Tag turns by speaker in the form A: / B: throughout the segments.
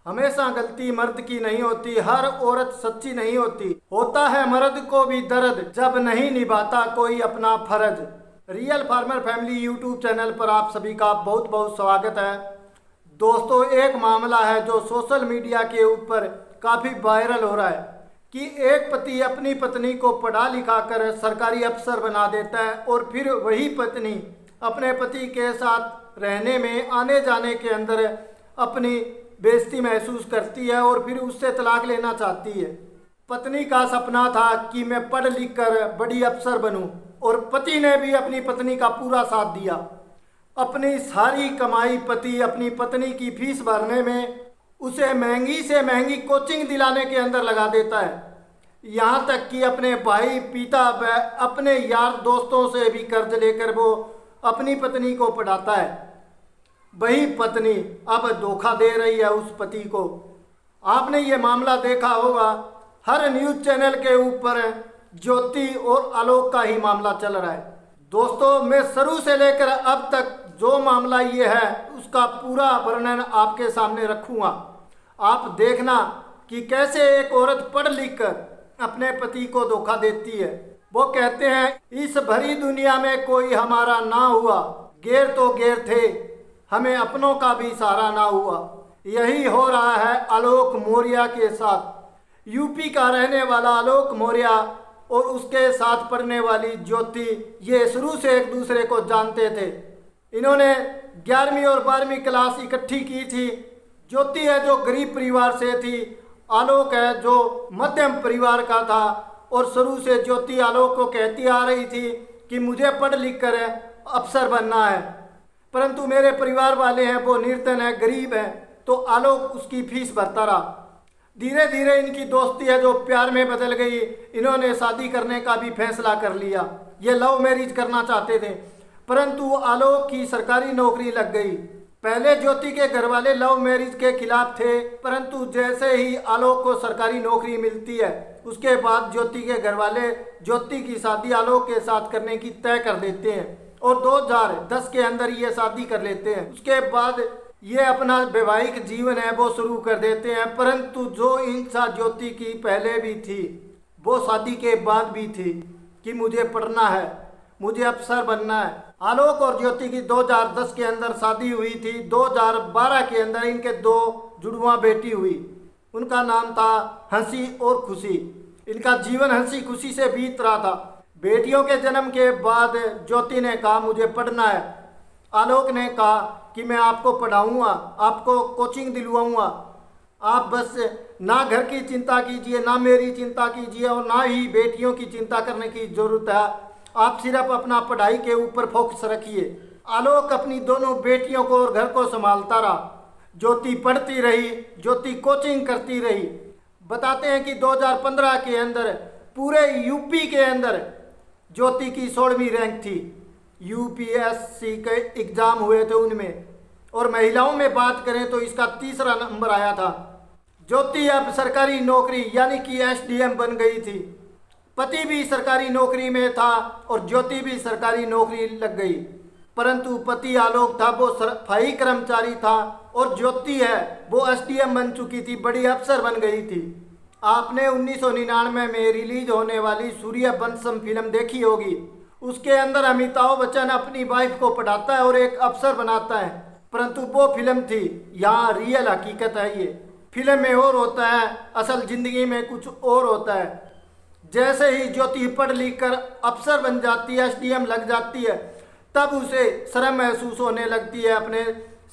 A: हमेशा गलती मर्द की नहीं होती, हर औरत सच्ची नहीं होती, होता है मर्द को भी दर्द जब नहीं निभाता कोई अपना फर्ज। Real farmer family YouTube channel पर आप सभी का बहुत बहुत स्वागत है। दोस्तों, एक मामला है जो सोशल मीडिया के ऊपर काफ़ी वायरल हो रहा है कि एक पति अपनी पत्नी को पढ़ा लिखा कर सरकारी अफसर बना देता है और फिर वही पत्नी अपने पति के साथ रहने में आने जाने के अंदर अपनी बेइज्जती महसूस करती है और फिर उससे तलाक लेना चाहती है। पत्नी का सपना था कि मैं पढ़ लिख कर बड़ी अफसर बनूं और पति ने भी अपनी पत्नी का पूरा साथ दिया। अपनी सारी कमाई पति अपनी पत्नी की फीस भरने में, उसे महंगी से महंगी कोचिंग दिलाने के अंदर लगा देता है। यहाँ तक कि अपने भाई, पिता व अपने यार दोस्तों से भी कर्ज लेकर वो अपनी पत्नी को पढ़ाता है। वही पत्नी अब धोखा दे रही है उस पति को। आपने ये मामला देखा होगा, हर न्यूज़ चैनल के ऊपर ज्योति और आलोक का ही मामला चल रहा है। दोस्तों, मैं शुरू से लेकर अब तक जो मामला ये है उसका पूरा वर्णन आपके सामने रखूँगा। आप देखना कि कैसे एक औरत पढ़ लिख कर अपने पति को धोखा देती है। वो कहते हैं, इस भरी दुनिया में कोई हमारा ना हुआ, गैर तो गैर थे, हमें अपनों का भी सहारा ना हुआ। यही हो रहा है आलोक मौर्य के साथ। यूपी का रहने वाला आलोक मौर्य और उसके साथ पढ़ने वाली ज्योति, ये शुरू से एक दूसरे को जानते थे। इन्होंने 11वीं और 12वीं क्लास इकट्ठी की थी। ज्योति है जो गरीब परिवार से थी, आलोक है जो मध्यम परिवार का था। और शुरू से ज्योति आलोक को कहती आ रही थी कि मुझे पढ़ लिख कर अफसर बनना है, परंतु मेरे परिवार वाले हैं वो निर्धन है, गरीब है। तो आलोक उसकी फीस भरता रहा। धीरे धीरे इनकी दोस्ती है जो प्यार में बदल गई। इन्होंने शादी करने का भी फैसला कर लिया। ये लव मैरिज करना चाहते थे, परंतु आलोक की सरकारी नौकरी लग गई। पहले ज्योति के घर वाले लव मैरिज के खिलाफ थे, परंतु जैसे ही आलोक को सरकारी नौकरी मिलती है उसके बाद ज्योति के घर वाले ज्योति की शादी आलोक के साथ करने की तय कर देते हैं और 2010 के अंदर ये शादी कर लेते हैं। उसके बाद ये अपना वैवाहिक जीवन है वो शुरू कर देते हैं। परंतु जो इच्छा ज्योति की पहले भी थी वो शादी के बाद भी थी कि मुझे पढ़ना है, मुझे अफसर बनना है। आलोक और ज्योति की 2010 के अंदर शादी हुई थी। 2012 के अंदर इनके 2 जुड़वा बेटी हुई। उनका नाम था हंसी और खुशी। इनका जीवन हंसी खुशी से बीत रहा था। बेटियों के जन्म के बाद ज्योति ने कहा मुझे पढ़ना है। आलोक ने कहा कि मैं आपको पढ़ाऊँगा, आपको कोचिंग दिलवाऊँगा, आप बस ना घर की चिंता कीजिए, ना मेरी चिंता कीजिए और ना ही बेटियों की चिंता करने की ज़रूरत है। आप सिर्फ अपना पढ़ाई के ऊपर फोकस रखिए। आलोक अपनी दोनों बेटियों को और घर को संभालता रहा। ज्योति पढ़ती रही, ज्योति कोचिंग करती रही। बताते हैं कि 2015 के अंदर पूरे यूपी के अंदर ज्योति की 16वीं रैंक थी। यूपीएससी के एग्ज़ाम हुए थे उनमें, और महिलाओं में बात करें तो इसका 3रा नंबर आया था। ज्योति अब सरकारी नौकरी यानी कि एसडीएम बन गई थी। पति भी सरकारी नौकरी में था और ज्योति भी सरकारी नौकरी लग गई। परंतु पति आलोक था वो सफाई कर्मचारी था और ज्योति है वो एसडीएम बन चुकी थी, बड़ी अफसर बन गई थी। आपने 1999 में रिलीज होने वाली सूर्यवंशम फिल्म देखी होगी। उसके अंदर अमिताभ बच्चन अपनी वाइफ को पढ़ाता है और एक अफसर बनाता है, परंतु वो फिल्म थी। यहाँ रियल हकीकत है। ये फिल्म में और होता है, असल ज़िंदगी में कुछ और होता है। जैसे ही ज्योति पढ़ लिख कर अफसर बन जाती है, एसडीएम लग जाती है, तब उसे शर्म महसूस होने लगती है अपने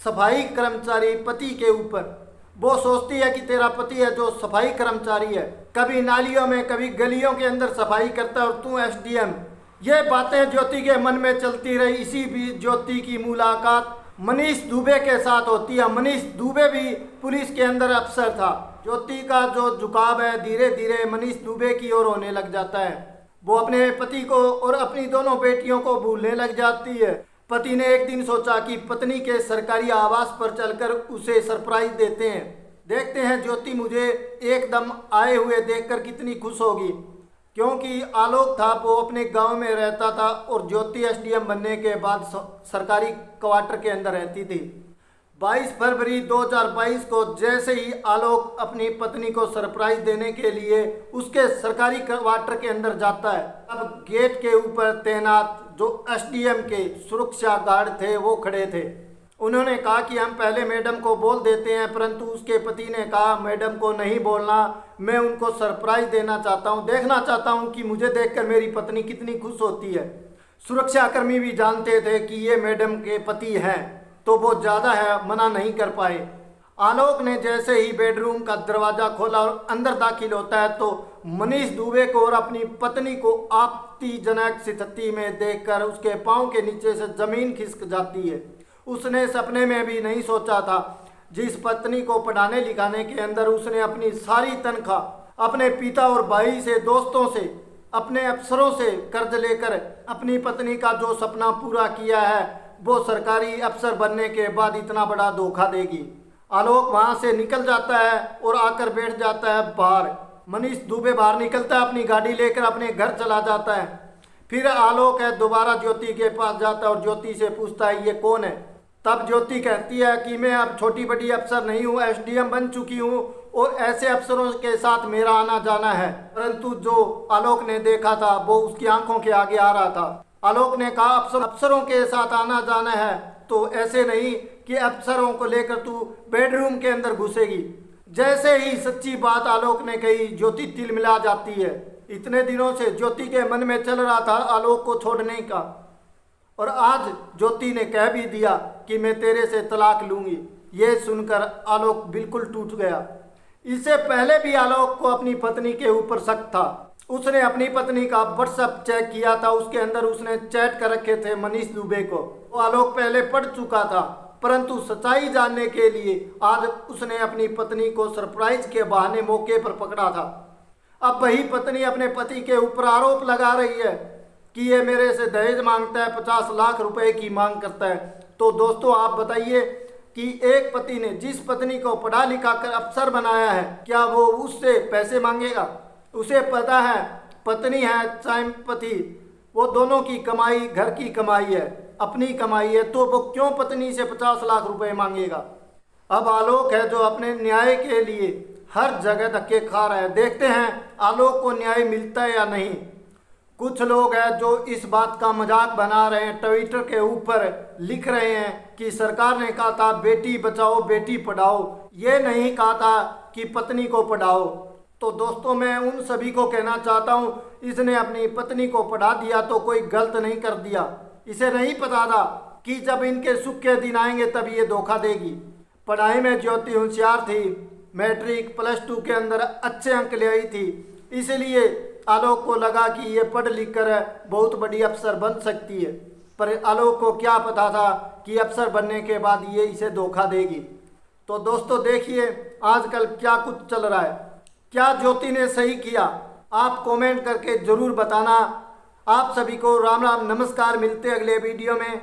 A: सफाई कर्मचारी पति के ऊपर। वो सोचती है कि तेरा पति है जो सफाई कर्मचारी है, कभी नालियों में कभी गलियों के अंदर सफाई करता है और तू एसडीएम। ये बातें ज्योति के मन में चलती रही। इसी बीच ज्योति की मुलाकात मनीष दुबे के साथ होती है। मनीष दुबे भी पुलिस के अंदर अफसर था। ज्योति का जो झुकाव है धीरे धीरे मनीष दुबे की ओर होने लग जाता है। वो अपने पति को और अपनी दोनों बेटियों को भूलने लग जाती है। पति ने एक दिन सोचा कि पत्नी के सरकारी आवास पर चलकर उसे सरप्राइज देते हैं। देखते हैं ज्योति मुझे एकदम आए हुए देखकर कितनी खुश होगी, क्योंकि आलोक था वो अपने गांव में रहता था और ज्योति एसडीएम बनने के बाद सरकारी क्वार्टर के अंदर रहती थी। 22 फरवरी 2022 को जैसे ही आलोक अपनी पत्नी को सरप्राइज देने के लिए उसके सरकारी क्वार्टर के अंदर जाता है, अब गेट के ऊपर तैनात जो एसडीएम के सुरक्षा गार्ड थे वो खड़े थे। उन्होंने कहा कि हम पहले मैडम को बोल देते हैं, परंतु उसके पति ने कहा मैडम को नहीं बोलना, मैं उनको सरप्राइज देना चाहता हूं, देखना चाहता हूं कि मुझे देखकर मेरी पत्नी कितनी खुश होती है। सुरक्षाकर्मी भी जानते थे कि ये मैडम के पति हैं, तो वो ज़्यादा है मना नहीं कर पाए। आलोक ने जैसे ही बेडरूम का दरवाज़ा खोला और अंदर दाखिल होता है तो मनीष दुबे को और अपनी पत्नी को आपत्तिजनक स्थिति में देखकर उसके पाँव के नीचे से ज़मीन खिसक जाती है। उसने सपने में भी नहीं सोचा था जिस पत्नी को पढ़ाने लिखाने के अंदर उसने अपनी सारी तनख्वाह अपने पिता और भाई से, दोस्तों से, अपने अफसरों से कर्ज लेकर अपनी पत्नी का जो सपना पूरा किया है वो सरकारी अफसर बनने के बाद इतना बड़ा धोखा देगी। आलोक वहां से निकल जाता है और आकर बैठ जाता है बाहर। मनीष दुबे बाहर निकलता है, अपनी गाड़ी लेकर अपने घर चला जाता है। फिर आलोक है दोबारा ज्योति के पास जाता है और ज्योति से पूछता है ये कौन है। तब ज्योति कहती है कि मैं अब छोटी बड़ी अफसर नहीं हूँ, एसडीएम बन चुकी हूँ और ऐसे अफसरों के साथ मेरा आना जाना है। परंतु जो आलोक ने देखा था वो उसकी आंखों के आगे आ रहा था। आलोक ने कहा अफसरों के साथ आना जाना है तो ऐसे नहीं कि अफसरों को लेकर तू बेडरूम के अंदर घुसेगी। जैसे ही सच्ची बात आलोक ने कही ज्योति तिलमिला जाती है। इतने दिनों से ज्योति के मन में चल रहा था आलोक को छोड़ने का, और आज ज्योति ने कह भी दिया कि मैं तेरे से तलाक लूंगी। ये सुनकर आलोक बिल्कुल टूट गया। इससे पहले भी आलोक को अपनी पत्नी के ऊपर शक था। उसने अपनी पत्नी का व्हाट्सएप चेक किया था, उसके अंदर उसने चैट कर रखे थे मनीष दुबे को। वो आलोक पहले पढ़ चुका था, परंतु सच्चाई जानने के लिए आज उसने अपनी पत्नी को सरप्राइज के बहाने मौके पर पकड़ा था। अब वही पत्नी अपने पति के ऊपर आरोप लगा रही है कि ये मेरे से दहेज मांगता है, 50 लाख रुपए की मांग करता है। तो दोस्तों आप बताइए कि एक पति ने जिस पत्नी को पढ़ा लिखा कर अफसर बनाया है, क्या वो उससे पैसे मांगेगा? उसे पता है पत्नी है चाहे पति, वो दोनों की कमाई घर की कमाई है, अपनी कमाई है, तो वो क्यों पत्नी से 50 लाख रुपए मांगेगा? अब आलोक है जो अपने न्याय के लिए हर जगह धक्के खा रहा है। देखते हैं आलोक को न्याय मिलता है या नहीं। कुछ लोग हैं जो इस बात का मजाक बना रहे हैं, ट्विटर के ऊपर लिख रहे हैं कि सरकार ने कहा था बेटी बचाओ बेटी पढ़ाओ, ये नहीं कहा था कि पत्नी को पढ़ाओ। तो दोस्तों मैं उन सभी को कहना चाहता हूँ, इसने अपनी पत्नी को पढ़ा दिया तो कोई गलत नहीं कर दिया। इसे नहीं पता था कि जब इनके सुख के दिन आएंगे तब ये धोखा देगी। पढ़ाई में ज्योति होशियार थी, मैट्रिक +2 के अंदर अच्छे अंक ले आई थी, इसलिए आलोक को लगा कि ये पढ़ लिख कर बहुत बड़ी अफसर बन सकती है। पर आलोक को क्या पता था कि अफसर बनने के बाद ये इसे धोखा देगी। तो दोस्तों देखिए आजकल क्या कुछ चल रहा है। क्या ज्योति ने सही किया? आप कमेंट करके ज़रूर बताना। आप सभी को राम राम नमस्कार। मिलते अगले वीडियो में।